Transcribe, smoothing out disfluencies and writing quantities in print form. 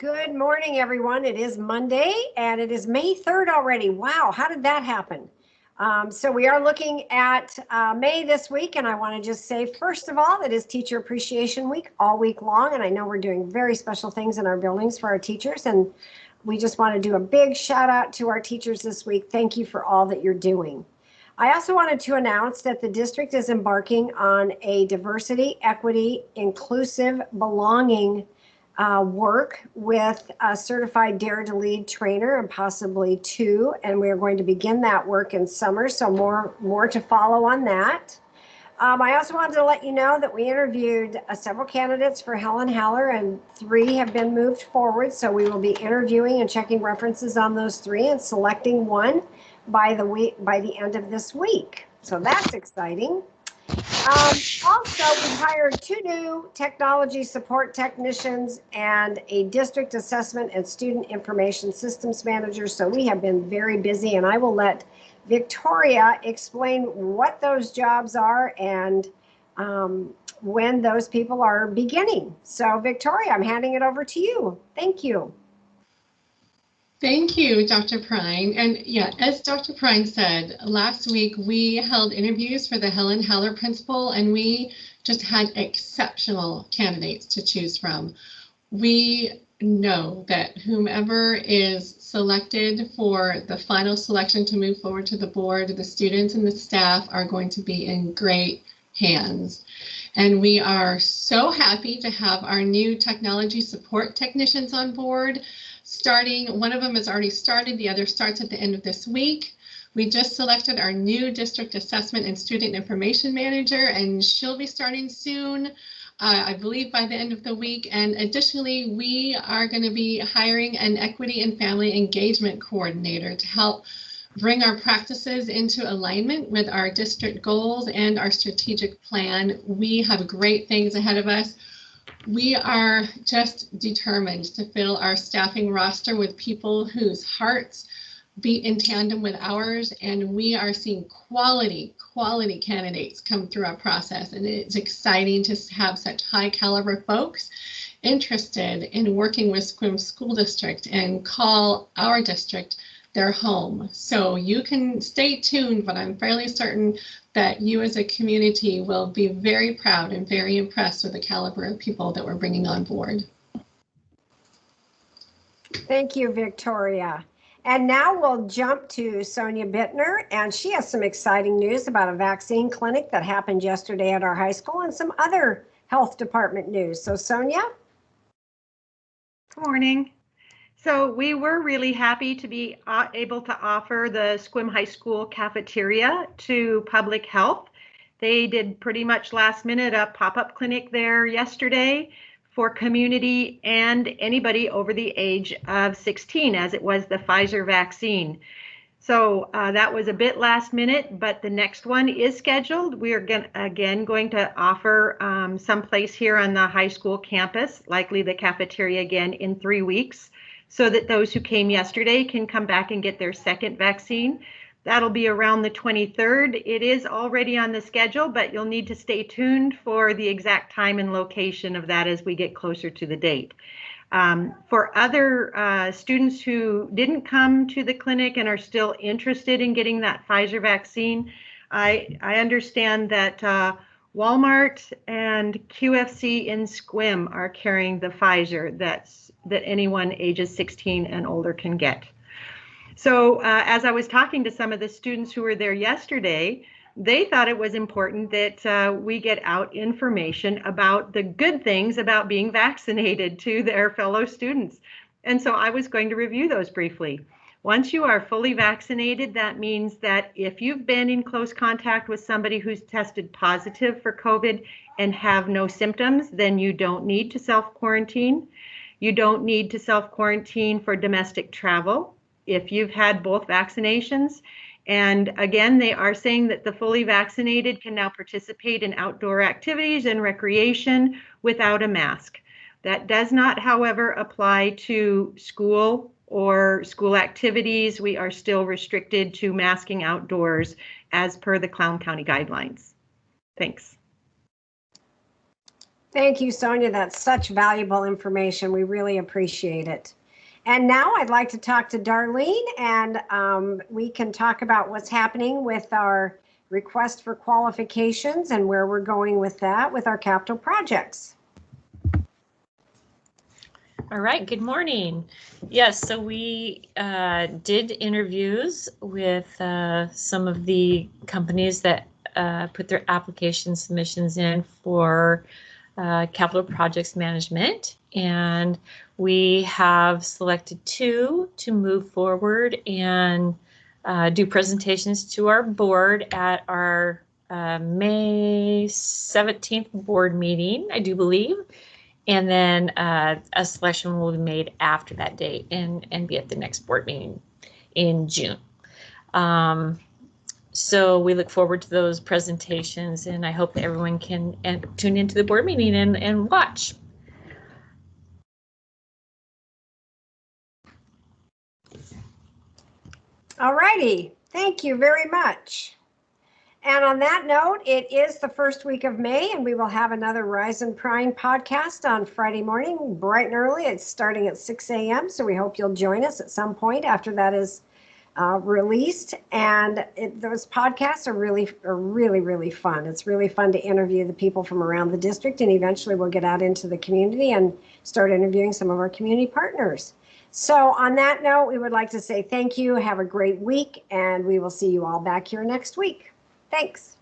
Good morning, everyone. It is Monday and it is May 3rd already. Wow, how did that happen? So we are looking at May this week, and I want to just say, first of all, it is Teacher Appreciation Week all week long, and I know we're doing very special things in our buildings for our teachers, and we just want to do a big shout out to our teachers this week. Thank you for all that you're doing. I also wanted to announce that the district is embarking on a diversity, equity, inclusive, belonging work with a certified Dare to Lead trainer and possibly two, and we are going to begin that work in summer, so more to follow on that. I also wanted to let you know that we interviewed several candidates for Helen Haller, and 3 have been moved forward, so we will be interviewing and checking references on those 3 and selecting one by the end of this week. So that's exciting. Also, we hired 2 new technology support technicians and a district assessment and student information systems manager. So we have been very busy, and I will let Victoria explain what those jobs are and when those people are beginning. So Victoria, I'm handing it over to you. Thank you. Thank you, Dr. Prine. And yeah, as Dr. Prine said, last week we held interviews for the Helen Haller Principal, and we just had exceptional candidates to choose from. We know that whomever is selected for the final selection to move forward to the board, the students and the staff are going to be in great hands. And we are so happy to have our new technology support technicians on board. Starting, one of them has already started, the other starts at the end of this week. We just selected our new district assessment and student information manager, and she'll be starting soon, I believe by the end of the week. And additionally, we are going to be hiring an equity and family engagement coordinator to help bring our practices into alignment with our district goals and our strategic plan. We have great things ahead of us. We are just determined to fill our staffing roster with people whose hearts beat in tandem with ours, and we are seeing quality candidates come through our process, and it's exciting to have such high caliber folks interested in working with Sequim School District and call our district their home. So you can stay tuned, but I'm fairly certain that you as a community will be very proud and very impressed with the caliber of people that we're bringing on board. Thank you, Victoria. And now we'll jump to Sonia Bittner, and she has some exciting news about a vaccine clinic that happened yesterday at our high school and some other health department news. So Sonia? Good morning. So we were really happy to be able to offer the Sequim High School cafeteria to public health. They did pretty much last minute a pop-up clinic there yesterday for community and anybody over the age of 16, as it was the Pfizer vaccine. So that was a bit last minute, but the next one is scheduled. We are going to offer someplace here on the high school campus, likely the cafeteria again in 3 weeks, so that those who came yesterday can come back and get their second vaccine. That'll be around the 23rd. It is already on the schedule, but you'll need to stay tuned for the exact time and location of that as we get closer to the date. For other students who didn't come to the clinic and are still interested in getting that Pfizer vaccine, I understand that Walmart and QFC in Sequim are carrying the Pfizer that anyone ages 16 and older can get. So as I was talking to some of the students who were there yesterday, they thought it was important that we get out information about the good things about being vaccinated to their fellow students. And so I was going to review those briefly. Once you are fully vaccinated, that means that if you've been in close contact with somebody who's tested positive for COVID and have no symptoms, then you don't need to self-quarantine. You don't need to self-quarantine for domestic travel if you've had both vaccinations. And again, they are saying that the fully vaccinated can now participate in outdoor activities and recreation without a mask. That does not, however, apply to school or school activities. We are still restricted to masking outdoors as per the Clown County guidelines. Thanks. Thank you, Sonia. That's such valuable information. We really appreciate it. And now I'd like to talk to Darlene, and we can talk about what's happening with our request for qualifications and where we're going with that with our capital projects. All right, good morning. Yes, so we did interviews with some of the companies that put their application submissions in for capital projects management, and we have selected 2 to move forward and do presentations to our board at our May 17th board meeting, I do believe. And then a selection will be made after that date and be at the next board meeting in June. So we look forward to those presentations, and I hope that everyone can tune into the board meeting and watch. All righty, thank you very much. And on that note, it is the first week of May, and we will have another Rise and Prime podcast on Friday morning, bright and early. It's starting at 6 a.m., so we hope you'll join us at some point after that is released. And those podcasts are really fun. It's really fun to interview the people from around the district, and eventually we'll get out into the community and start interviewing some of our community partners. So on that note, we would like to say thank you, have a great week, and we will see you all back here next week. Thanks.